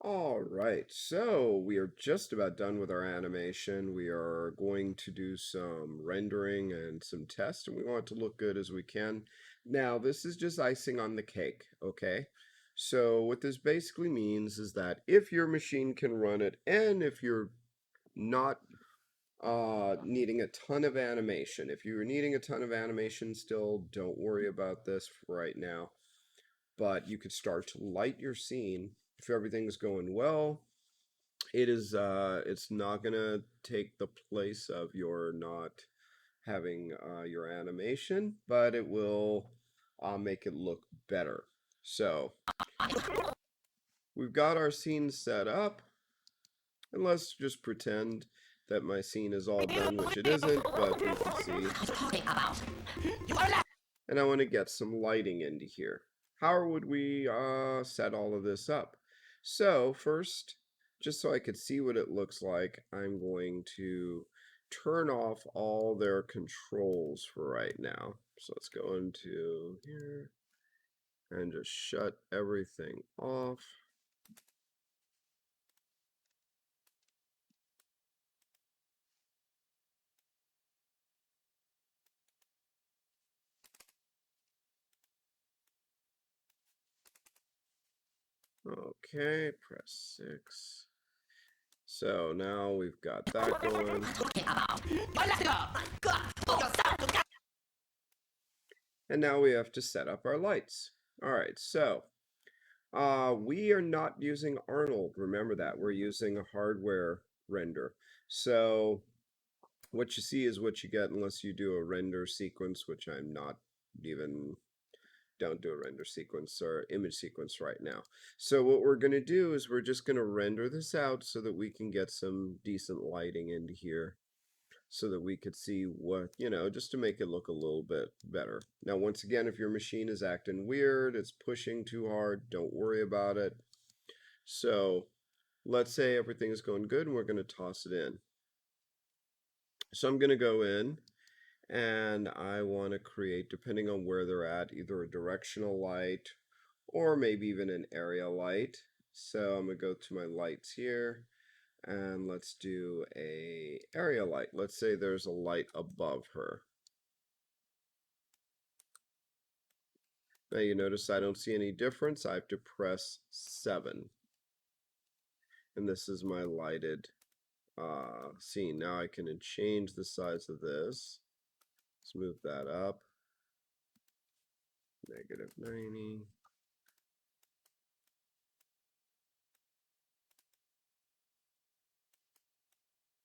All right, so we are just about done with our animation. We are going to do some rendering and some tests, and we want it to look good as we can. Now, this is just icing on the cake, okay? So what this basically means is that if your machine can run it, and if you're not needing a ton of animation, if you're needing a ton of animation still, don't worry about this for right now. But you could start to light your scene if everything's going well. It's not gonna take the place of your not having your animation, but it will make it look better. So we've got our scene set up, and let's just pretend that my scene is all done, which it isn't, but we can see. And I want to get some lighting into here. How would we set all of this up? So first, just so I could see what it looks like, I'm going to turn off all their controls for right now. So let's go into here and just shut everything off. Okay, press 6. So now we've got that going. And now we have to set up our lights. All right, so we are not using Arnold. Remember that. We're using a hardware render. So what you see is what you get unless you do a render sequence, which I'm not even, don't do a render sequence or image sequence right now. So what we're going to do is we're just going to render this out so that we can get some decent lighting into here, so that we could see what, just to make it look a little bit better. Now, once again, if your machine is acting weird, it's pushing too hard, don't worry about it. So let's say everything's going good and we're going to toss it in. So I'm going to go in and I want to create, depending on where they're at, either a directional light or maybe even an area light. So I'm going to go to my lights here and let's do a area light. Let's say there's a light above her. Now you notice I don't see any difference. I have to press 7. And this is my lighted scene. Now I can change the size of this. Let's move that up. -90.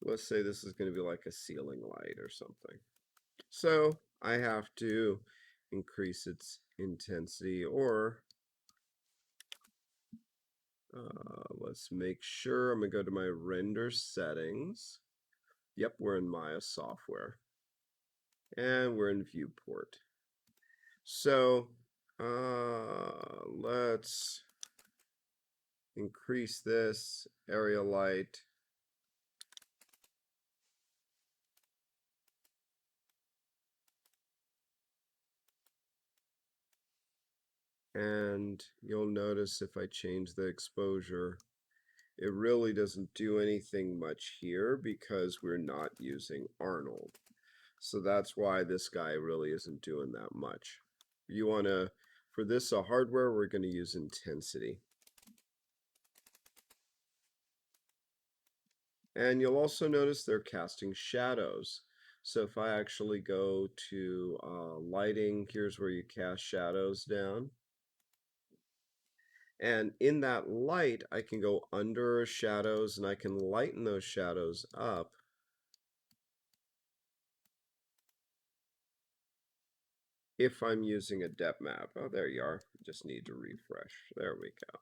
Let's say this is going to be like a ceiling light or something. So I have to increase its intensity, or let's make sure. I'm going to go to my render settings. Yep, we're in Maya software. And we're in viewport. So let's increase this area light. And you'll notice if I change the exposure, it really doesn't do anything much here because we're not using Arnold. So that's why this guy really isn't doing that much. You want to, for this hardware, we're going to use intensity. And you'll also notice they're casting shadows. So if I actually go to lighting, here's where you cast shadows down. And in that light, I can go under shadows and I can lighten those shadows up. If I'm using a depth map. Oh, there you are. Just need to refresh. There we go.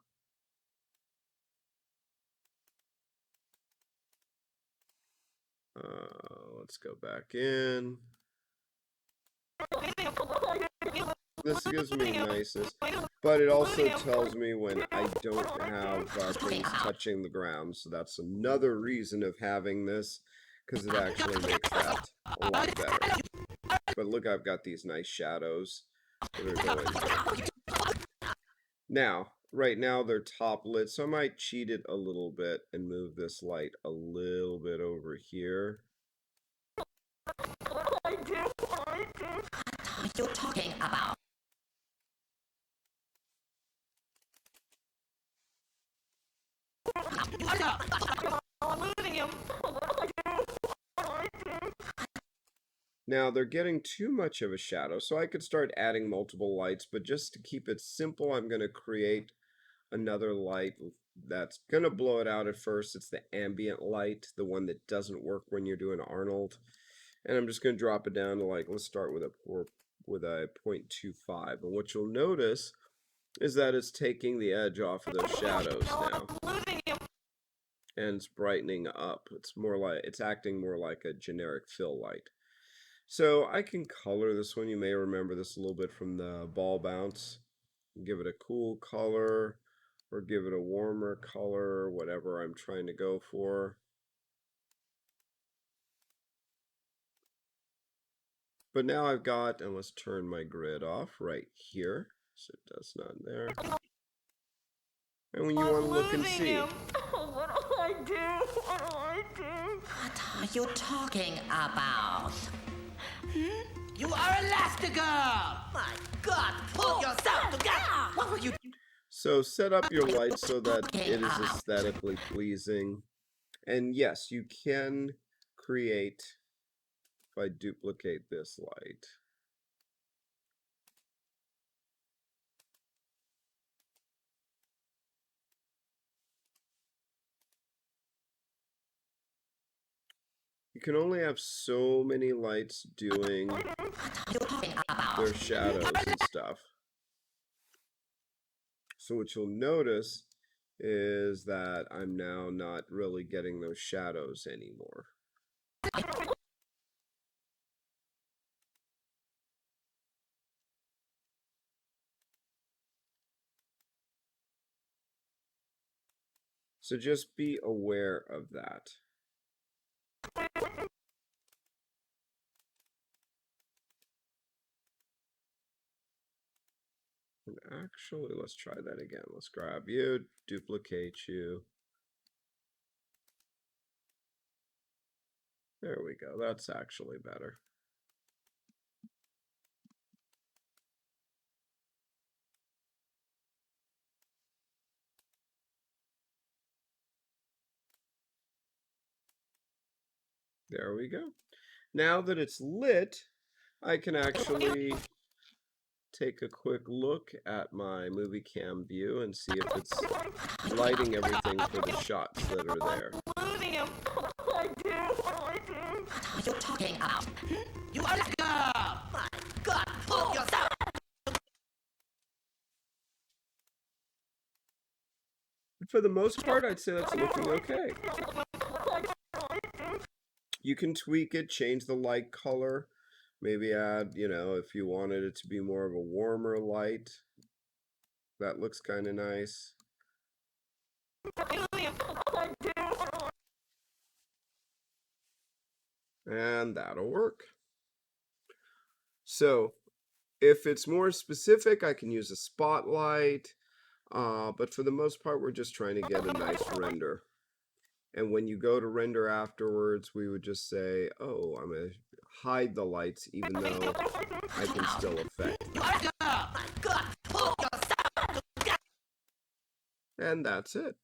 Let's go back in. This gives me niceness, but it also tells me when I don't have things touching the ground. So that's another reason of having this, because it actually makes that a lot better. But look, I've got these nice shadows that are going. Now, Right now they're top lit, so I might cheat it a little bit and move this light a little bit over here. What are you talking about? I'm losing him. Now they're getting too much of a shadow, so I could start adding multiple lights, but just to keep it simple, I'm going to create another light that's going to blow it out at first. It's the ambient light, the one that doesn't work when you're doing Arnold. And I'm just going to drop it down to like, let's start with a 0.25. And what you'll notice is that it's taking the edge off of those shadows now. And it's brightening up. It's acting more like a generic fill light. So I can color this one. You may remember this a little bit from the ball bounce. Give it a cool color or give it a warmer color, whatever I'm trying to go for. But now I've got, and let's turn my grid off right here, so it does not there. And when you want to look and see. What do I do? What do I do? What are you talking about? You are Elastigirl! My God, pull yourself together! What were you? So set up your light so that it is aesthetically pleasing. And yes, you can create, if I duplicate this light, you can only have so many lights doing their shadows and stuff. So what you'll notice is that I'm now not really getting those shadows anymore. So just be aware of that. And actually, let's try that again. Let's grab you, duplicate you. There we go. That's actually better. There we go. Now that it's lit, I can actually take a quick look at my movie cam view and see if it's lighting everything for the shots that are there. What do I do? What are you talking about? You are a girl! My God, pull yourself! For the most part, I'd say that's looking okay. You can tweak it, change the light color, maybe add, if you wanted it to be more of a warmer light. That looks kind of nice. And that'll work. So if it's more specific, I can use a spotlight. But for the most part, we're just trying to get a nice render. And when you go to render afterwards, we would just say, oh, I'm going to hide the lights even though I can still affect them. And that's it.